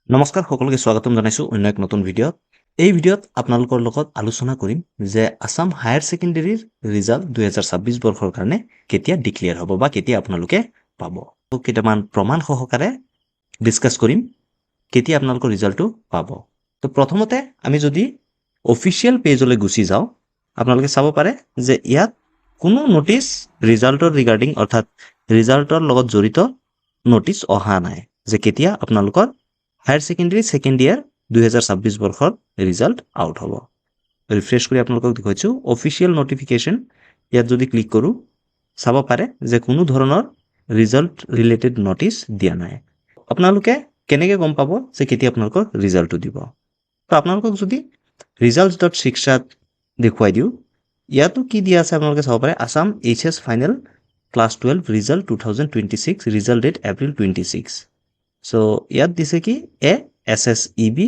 নমস্কাৰ সকলোকে স্বাগতম জনাইছো অন্য এক নতুন ভিডিঅ'ত। এই ভিডিঅ'ত আপোনালোকৰ লগত আলোচনা কৰিম যে আসাম হায়াৰ সেকেন্ডাৰীৰ ৰিজাল্ট 2026 বৰ্ষৰ কাৰণে কেতিয়া ডিক্লেয়াৰ হ'ব বা কেতিয়া আপোনালোকে পাব। তো কেইটামান প্ৰমাণ সহকাৰে ডিসকাস কৰিম কেতিয়া আপোনালোকৰ ৰিজাল্টটো পাব। তো প্ৰথমতে আমি যদি অফিচিয়েল পেজলৈ গুচি যাওঁ আপোনালোকে চাব পাৰে যে ইয়াত কোনো নোটিছ ৰিজাল্টৰ ৰিগাৰ্ডিং অৰ্থাৎ ৰিজাল্টৰ লগত জড়িত নোটিছ অহা নাই যে কেতিয়া আপোনালোকৰ হায়াৰ সেকেন্ডাৰী সেকেন্ড ইয়াৰ 2026 বৰ্ষৰ ৰিজাল্ট আউট হ'ব। ৰিফ্ৰেছ কৰি আপোনালোকক দেখুৱাইছো অফিচিয়েল নটিফিকেশ্যন। ইয়াত যদি ক্লিক কৰোঁ চাব পাৰে যে কোনো ধৰণৰ ৰিজাল্ট ৰিলেটেড নোটিছ দিয়া নাই। আপোনালোকে কেনেকৈ গম পাব যে কেতিয়া আপোনালোকৰ ৰিজাল্টটো দিব। তো আপোনালোকক যদি results.shikshat দেখুৱাই দিওঁ ইয়াতো কি দিয়া আছে আপোনালোকে চাব পাৰে Assam HS final class 12 result 2026 result date April 26। So ইয়াত দিছে কি SSEB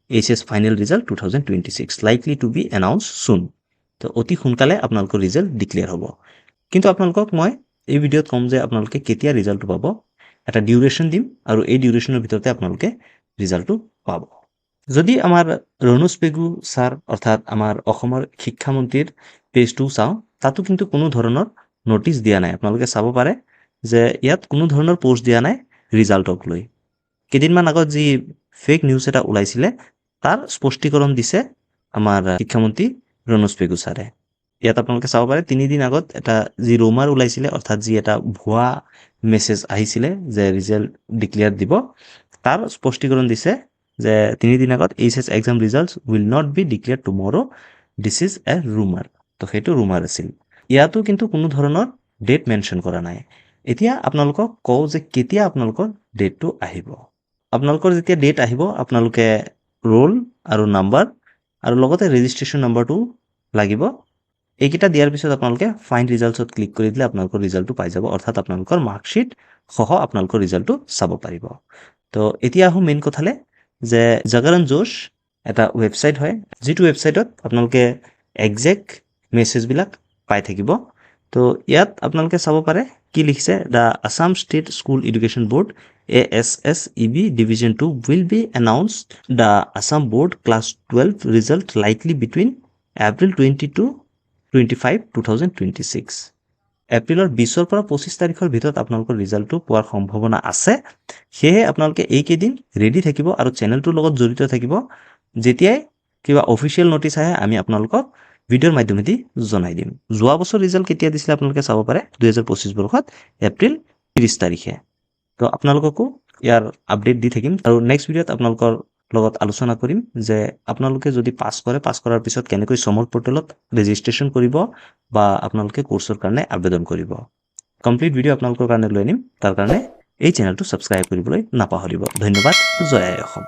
HS final result 2026 likely to be announced soon। তো অতি সোনকালে আপোনালোকৰ ৰিজাল্ট ডিক্লেয়াৰ হ'ব। কিন্তু আপোনালোকক মই এই ভিডিঅ'ত কম যে আপোনালোকে কেতিয়া ৰিজাল্টটো পাব, এটা ডিউৰেশ্যন দিম আৰু এই ডিউৰেশ্যনৰ ভিতৰতে আপোনালোকে ৰিজাল্টটো পাব। যদি আমাৰ ৰণোজ পেগু ছাৰ অৰ্থাৎ আমাৰ অসমৰ শিক্ষামন্ত্ৰীৰ পেজটো চাওঁ তাতো কিন্তু কোনো ধৰণৰ নোটিছ দিয়া নাই। আপোনালোকে চাব পাৰে যে ইয়াত কোনো ধৰণৰ পোষ্ট দিয়া নাই ৰিজাল্টক লৈ। কেইদিনমান আগত যি ফেক নিউজ এটা ওলাইছিলে তাৰ স্পষ্টীকৰণ দিছে আমাৰ শিক্ষামন্ত্ৰী ৰণোজ পেগু ছাৰে। ইয়াত আপোনালোকে চাব পাৰে 3 দিন আগত এটা যি ৰুমাৰ ওলাইছিলে অৰ্থাৎ যি এটা ভুৱা মেছেজ আহিছিলে যে ৰিজাল্ট ডিক্লেয়াৰ দিব তাৰ স্পষ্টীকৰণ দিছে যে 3 দিন আগত HS exam results will not be declare tomorrow, this is a rumour. তো সেইটো ৰুমাৰ আছিল। ইয়াতো কিন্তু কোনো ধৰণৰ ডেট মেনশ্যন কৰা নাই। এতিয়া আপোনালোকক কওঁ যে কেতিয়া আপোনালোকৰ ডেটটো আহিব। আপোনালোকৰ যেতিয়া ডেট আহিব আপোনালোকে ৰোল আৰু নাম্বাৰ আৰু লগতে ৰেজিষ্ট্ৰেশ্যন নাম্বাৰটো লাগিব। এইকেইটা দিয়াৰ পিছত আপোনালোকে ফাইণ্ড ৰিজাল্টছত ক্লিক কৰি দিলে আপোনালোকৰ ৰিজাল্টটো পাই যাব অৰ্থাৎ আপোনালোকৰ মাৰ্কশ্বিট সহ আপোনালোকৰ ৰিজাল্টটো চাব পাৰিব। তো এতিয়া আহোঁ মেইন কথালে যে জাগৰণ জোশ এটা ৱেবছাইট হয় যিটো ৱেবছাইটত আপোনালোকে একজেক্ট মেছেজবিলাক পাই থাকিব। তো ইয়াত আপোনালোকে চাব পাৰে কি লিখিছে the Assam state school education board ASSEB Division 2 will be announced the Assam Board Class 12 result likely between April 22-25 2026। এপ্ৰিলৰ 20 পৰা 25 তাৰিখৰ ভিতৰত আপোনালোকৰ ৰিজাল্টটো পোৱাৰ সম্ভাৱনা আছে। সেয়ে আপোনালোকে এইকেইদিন ৰেডি থাকিব আৰু চেনেলটোৰ লগত জড়িত থাকিব। যেতিয়াই কিবা অফিচিয়েল নোটিছ আহে আমি আপোনালোকক ভিডিঅ'ৰ মাধ্যমেদি জনাই দিম। যোৱা বছৰ ৰিজাল্ট কেতিয়া দিছিলে আপোনালোকে চাব পাৰে 2025 বৰ্ষত এপ্ৰিল 30 তাৰিখে। তো আপোনালোককো ইয়াৰ আপডেট দি থাকিম আৰু নেক্সট ভিডিঅ'ত আপোনালোকৰ লগত আলোচনা কৰিম যে আপোনালোকে যদি পাছ কৰাৰ পিছত কেনেকৈ সমৰ্থ পৰ্টেলত ৰেজিষ্ট্ৰেশ্যন কৰিব বা আপোনালোকে কোৰ্চৰ কাৰণে আবেদন কৰিব। কমপ্লিট ভিডিঅ' আপোনালোকৰ কাৰণে লৈ আনিম। তাৰ কাৰণে এই চেনেলটো ছাবস্ক্ৰাইব কৰিবলৈ নাপাহৰিব। ধন্যবাদ। জয় আই অসম।